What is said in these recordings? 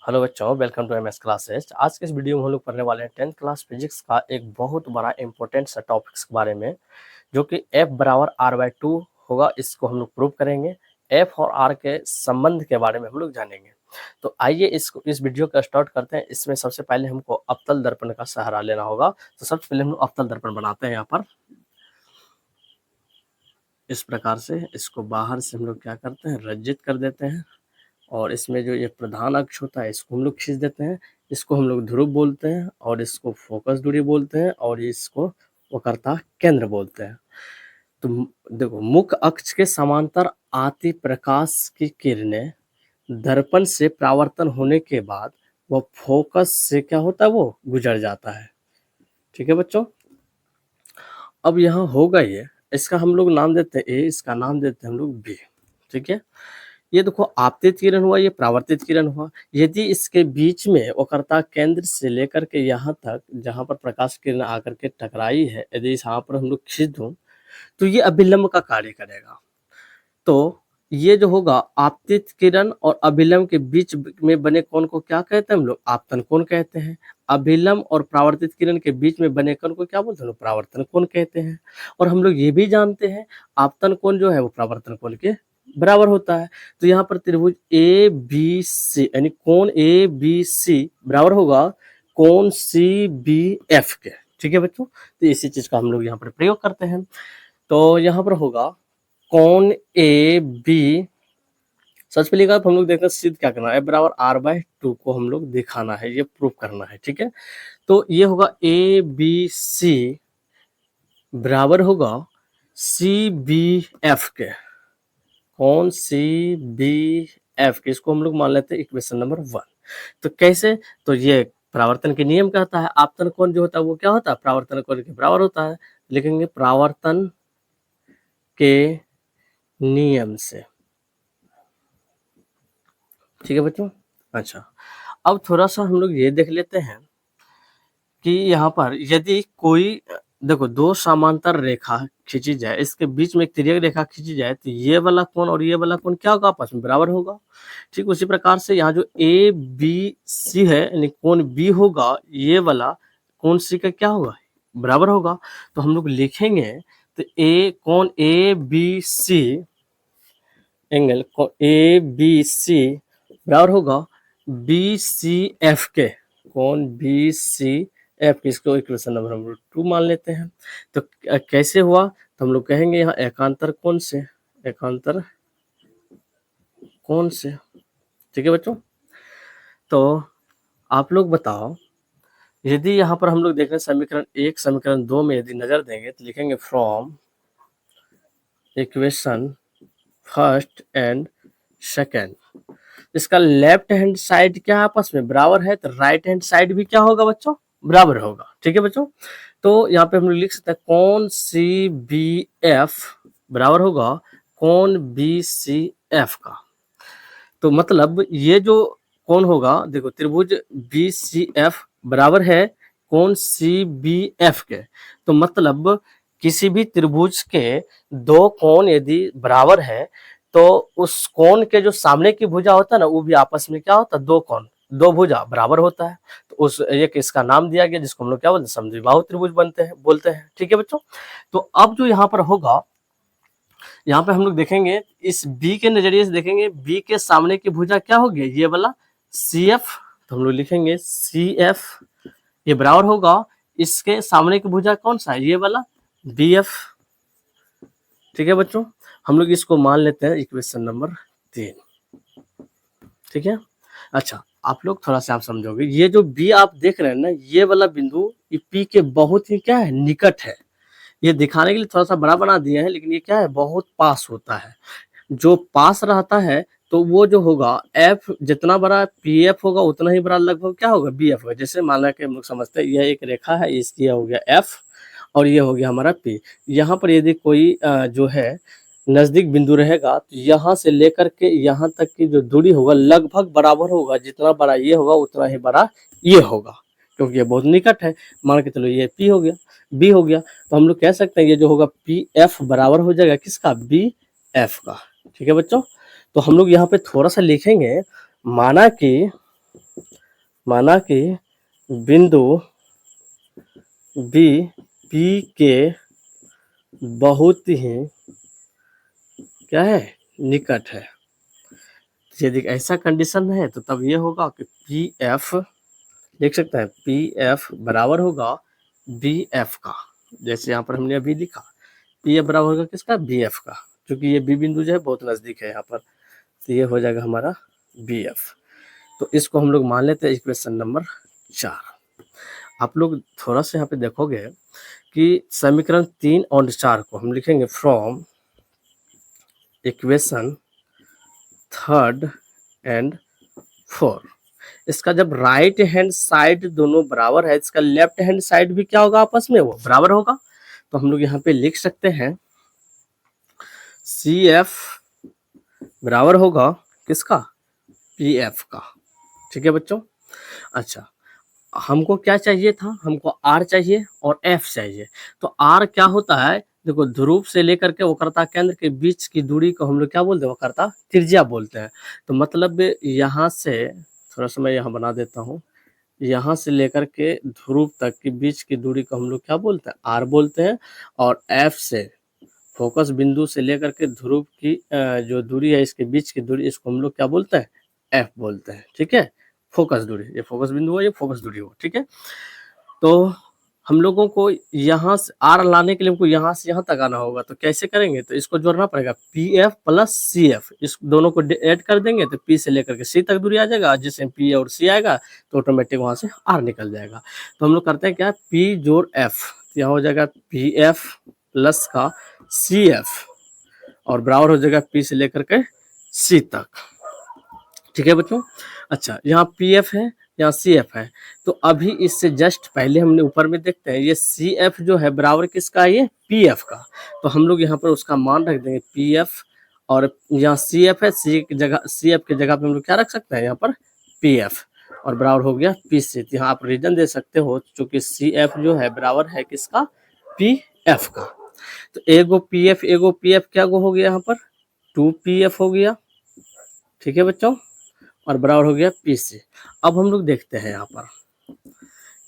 Hello बच्चों, welcome to MS classes. आज के इस वीडियो में हम लोग पढ़ने वाले हैं 10th क्लास फिजिक्स का एक बहुत बड़ा इंपॉर्टेंट सा टॉपिक्स के बारे में, जो कि F बराबर R/2 होगा। इसको हम लोग प्रूव करेंगे। F और R के संबंध के बारे में हम लोग जानेंगे। तो आइए इस वीडियो का स्टार्ट करते हैं। इसमें सबसे पहले हमको अवतल दर्पण का सहारा लेना होगा। तो सबसे पहले हम लोग अवतल दर्पण बनाते हैं। यहाँ पर इस प्रकार से इसको बाहर से हम लोग क्या करते हैं, रंजित कर देते हैं। और इसमें जो ये प्रधान अक्ष होता है इसको हम लोग खींच देते हैं। इसको हम लोग ध्रुव बोलते हैं और इसको फोकस दूरी बोलते हैं और इसको वक्रता केंद्र बोलते हैं। तो देखो, मुख्य अक्ष के समांतर आती प्रकाश की किरणें दर्पण से परावर्तन होने के बाद वह फोकस से क्या होता है, वो गुजर जाता है। ठीक है बच्चों, अब यहाँ होगा ये, इसका हम लोग नाम देते हैं ए, इसका नाम देते हैं हम लोग बी। ठीक है, ये देखो आपतित किरण हुआ, ये परावर्तित किरण हुआ। यदि इसके बीच में वक्रता केंद्र से लेकर के यहाँ तक जहाँ पर प्रकाश किरण आकर के टकराई है, यदि यहाँ पर हम लोग खींच दूं तो ये अभिलंब का कार्य करेगा। तो ये जो होगा, आपतित किरण और अभिलंब के बीच में बने कोण को क्या कहते हैं हम लोग, आपतन कोण कहते हैं। अभिलंब और परावर्तित किरण के बीच में बने कोण को क्या बोलते हैं, परावर्तन कोण कहते हैं। और हम लोग ये भी जानते हैं आपतन कोण जो है वो परावर्तन कोण के बराबर होता है। तो यहाँ पर त्रिभुज ए बी सी यानी कोण ए बी सी बराबर होगा कोण सी बी एफ के। ठीक है बच्चों, तो इसी चीज का हम लोग यहाँ पर प्रयोग करते हैं। तो यहाँ पर होगा कोण ए बी, सबसे पहले हम लोग देखते हैं सिद्ध क्या करना है, F/R/2 को हम लोग दिखाना है, ये प्रूव करना है। ठीक है, तो ये होगा ए बी सी बराबर होगा सी बी एफ के। कौन सी बी एफ के, इसको हम लोग मान लेते हैं इक्वेशन नंबर 1। तो कैसे, तो ये परावर्तन के नियम कहता है आपतन कोण जो होता है वो क्या होता है, परावर्तन कोण के बराबर होता है। लिखेंगे परावर्तन के नियम से। ठीक है बच्चों, अच्छा अब थोड़ा सा हम लोग ये देख लेते हैं कि यहाँ पर यदि कोई, देखो दो समांतर रेखा खींची जाए, इसके बीच में एक तिर्यक रेखा खींची जाए, तो ये वाला कोण और ये वाला कोण क्या होगा, आपस में बराबर होगा। ठीक उसी प्रकार से यहाँ जो ए बी सी है यानी कोण बी होगा, ये वाला कोण सी का क्या होगा, बराबर होगा। तो हम लोग लिखेंगे तो ए कोण A B C angle A B C बराबर होगा बी सी एफ के। कोण बी सी एफ, इसको इक्वेशन नंबर हम लोग 2 मान लेते हैं। तो कैसे हुआ, तो हम लोग कहेंगे यहाँ एकांतर कोण से, एकांतर कोण से। ठीक है बच्चों, तो आप लोग बताओ, यदि यहाँ पर हम लोग देख रहे हैं समीकरण 1 समीकरण 2 में यदि नजर देंगे तो लिखेंगे from equation first and second, इसका लेफ्ट हैंड साइड क्या आपस में बराबर है, तो राइट हैंड साइड भी क्या होगा बच्चों, बराबर होगा। ठीक है बच्चों, तो यहाँ पे हम लोग लिख सकते हैं कोण सी बी एफ बराबर होगा कोण बी सी एफ का। तो मतलब ये जो कोण होगा, देखो त्रिभुज बी सी एफ बराबर है कोण सी बी एफ के। तो मतलब किसी भी त्रिभुज के दो कोण यदि बराबर है तो उस कोण के जो सामने की भुजा होता है ना, वो भी आपस में क्या होता है, दो कोण दो भुजा बराबर होता है। तो उस एक इसका नाम दिया गया जिसको हम लोग क्या बोलते हैं, समद्विबाहु त्रिभुज बोलते हैं। ठीक है बच्चों, तो अब जो यहाँ पर होगा, यहाँ पे हम लोग देखेंगे इस बी के नजरिए से देखेंगे, बी के सामने की भुजा क्या होगी, ये वाला सी एफ। तो हम लोग लिखेंगे सी एफ, ये बराबर होगा इसके सामने की भुजा कौन सा है, ये वाला बी एफ। ठीक है बच्चों, हम लोग इसको मान लेते हैं इक्वेशन नंबर 3। ठीक है, अच्छा आप लोग थोड़ा सा आप समझोगे, ये जो बी आप देख रहे हैं ना, ये वाला बिंदु ये पी के बहुत ही क्या है, निकट है। ये दिखाने के लिए थोड़ा सा बड़ा बना दिया है, लेकिन ये क्या है, बहुत पास होता है। जो पास रहता है तो वो जो होगा एफ जितना बड़ा पी एफ होगा उतना ही बड़ा लगभग क्या होगा, बी एफ होगा। जैसे मान के हम लोग समझते हैं यह एक रेखा है, इसकी हो गया एफ और ये हो गया हमारा पी। यहाँ पर यदि कोई जो है नजदीक बिंदु रहेगा तो यहाँ से लेकर के यहाँ तक की जो दूरी होगा लगभग बराबर होगा, जितना बड़ा ये होगा उतना ही बड़ा ये होगा, क्योंकि ये बहुत निकट है। मान के चलो ये पी हो गया, बी हो गया, तो हम लोग कह सकते हैं ये जो होगा पी एफ बराबर हो जाएगा किसका, बी एफ का। ठीक है बच्चों, तो हम लोग यहाँ पे थोड़ा सा लिखेंगे, माना कि माना कि बिंदु बी पी के बहुत ही क्या है, निकट है। यदि ऐसा कंडीशन है तो तब ये होगा कि पी एफ लिख सकते हैं, पी एफ बराबर होगा बी एफ का। जैसे यहाँ पर हमने अभी लिखा, पी एफ बराबर होगा किसका, बी एफ का, क्योंकि ये बी बिंदु जो है बहुत नजदीक है यहाँ पर, तो ये हो जाएगा हमारा बी एफ। तो इसको हम लोग मान लेते हैं इक्वेशन नंबर 4। आप लोग थोड़ा सा यहाँ पे देखोगे कि समीकरण 3 और 4 को हम लिखेंगे फ्रॉम इक्वेशन 3 एंड 4। इसका जब राइट हैंड साइड दोनों बराबर है, इसका लेफ्ट हैंड साइड भी क्या होगा, आपस में वो बराबर होगा। तो हम लोग यहाँ पे लिख सकते हैं सी एफ बराबर होगा किसका, पी एफ का। ठीक है बच्चों। अच्छा, हमको क्या चाहिए था, हमको आर चाहिए और एफ चाहिए। तो आर क्या होता है, देखो ध्रुव से लेकर के वक्रता केंद्र के बीच की दूरी को हम लोग क्या बोलते हैं, वक्रता त्रिज्या बोलते हैं। तो मतलब यहाँ से थोड़ा सा मैं यहाँ बना देता हूँ, यहाँ से लेकर के ध्रुव तक के बीच की दूरी को हम लोग क्या बोलते हैं, आर बोलते हैं। और एफ से फोकस बिंदु से लेकर के ध्रुव की जो दूरी है, इसके बीच की दूरी, इसको हम लोग क्या बोलते हैं, एफ बोलते हैं। ठीक है, फोकस दूरी, ये फोकस बिंदु हो, ये फोकस दूरी हो। ठीक है, तो हम लोगों को यहाँ से आर लाने के लिए हमको यहाँ से यहाँ तक आना होगा। तो कैसे करेंगे, तो इसको जोड़ना पड़ेगा, P F plus C F, इस दोनों को ऐड कर देंगे तो पी से लेकर के सी तक दूरी आ जाएगा। जिससे पी और सी आएगा तो ऑटोमेटिक वहाँ से आर निकल जाएगा। तो हम लोग करते हैं क्या, पी जोड़ एफ, तो यहाँ हो जाएगा पी एफ प्लस का सी एफ और बराबर हो जाएगा पी से लेकर के सी तक। ठीक है बच्चों। अच्छा, यहाँ पी एफ है, यहाँ सी एफ है। तो अभी इससे जस्ट पहले हमने ऊपर में देखते हैं, ये सी एफ जो है बराबर किसका है, ये पी एफ का। तो हम लोग यहाँ पर उसका मान रख देंगे पी एफ, और यहाँ सी एफ है, सी की जगह, सी एफ की जगह पे हम लोग क्या रख सकते हैं, यहाँ पर पी एफ, और बराबर हो गया पी सी। यहाँ आप रीजन दे सकते हो, चूंकि सी एफ जो है बराबर है किसका, पी एफ का। तो एगो पी एफ क्या गो हो गया, यहाँ पर 2 पी एफ हो गया। ठीक है बच्चों, और बराबर हो गया पी से। अब हम लोग देखते हैं यहाँ पर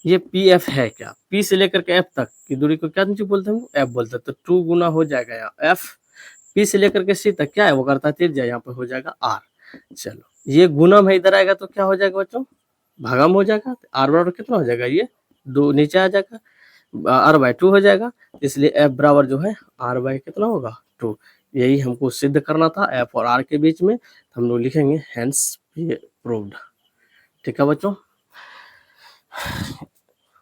ये पी एफ है क्या, पी से लेकर के एफ तक की दूरी को क्या बोलते हैं, एफ बोलते हैं। तो 2 गुना हो जाएगा यहाँ एफ, पी से लेकर के सी तक क्या है, वो करता है त्रिज्या, यहाँ पर हो जाएगा आर। चलो, ये गुणम है, इधर आएगा तो क्या हो जाएगा बच्चों, भागम हो जाएगा। आर बराबर कितना हो जाएगा, ये 2 नीचे आ जाएगा, आर बाई 2 हो जाएगा। इसलिए एफ बराबर जो है आर बाई कितना होगा, 2। यही हमको सिद्ध करना था एफ और आर के बीच में। हम लोग लिखेंगे हेंस प्रूव्ड। ठीक है बच्चों,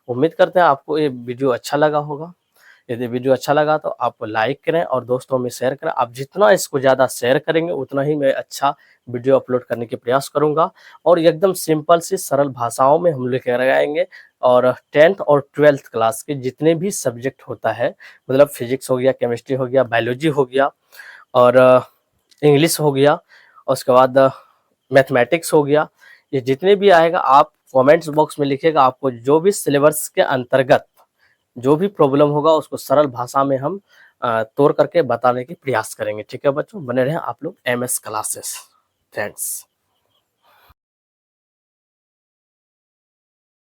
उम्मीद करते हैं आपको ये वीडियो अच्छा लगा होगा। यदि वीडियो अच्छा लगा तो आप लाइक करें और दोस्तों में शेयर करें। आप जितना इसको ज़्यादा शेयर करेंगे उतना ही मैं अच्छा वीडियो अपलोड करने के प्रयास करूंगा। और एकदम सिंपल सी सरल भाषाओं में हम लेकर आएंगे। और 10th और 12th क्लास के जितने भी सब्जेक्ट होता है, मतलब फिजिक्स हो गया, केमिस्ट्री हो गया, बायोलॉजी हो गया, और इंग्लिश हो गया, और उसके बाद मैथमेटिक्स हो गया, ये जितने भी आएगा आप कमेंट्स बॉक्स में लिखिएगा। आपको जो भी सिलेबस के अंतर्गत जो भी प्रॉब्लम होगा उसको सरल भाषा में हम तोड़ करके बताने की प्रयास करेंगे। ठीक है बच्चों, बने रहें आप लोग MS क्लासेस। थैंक्स।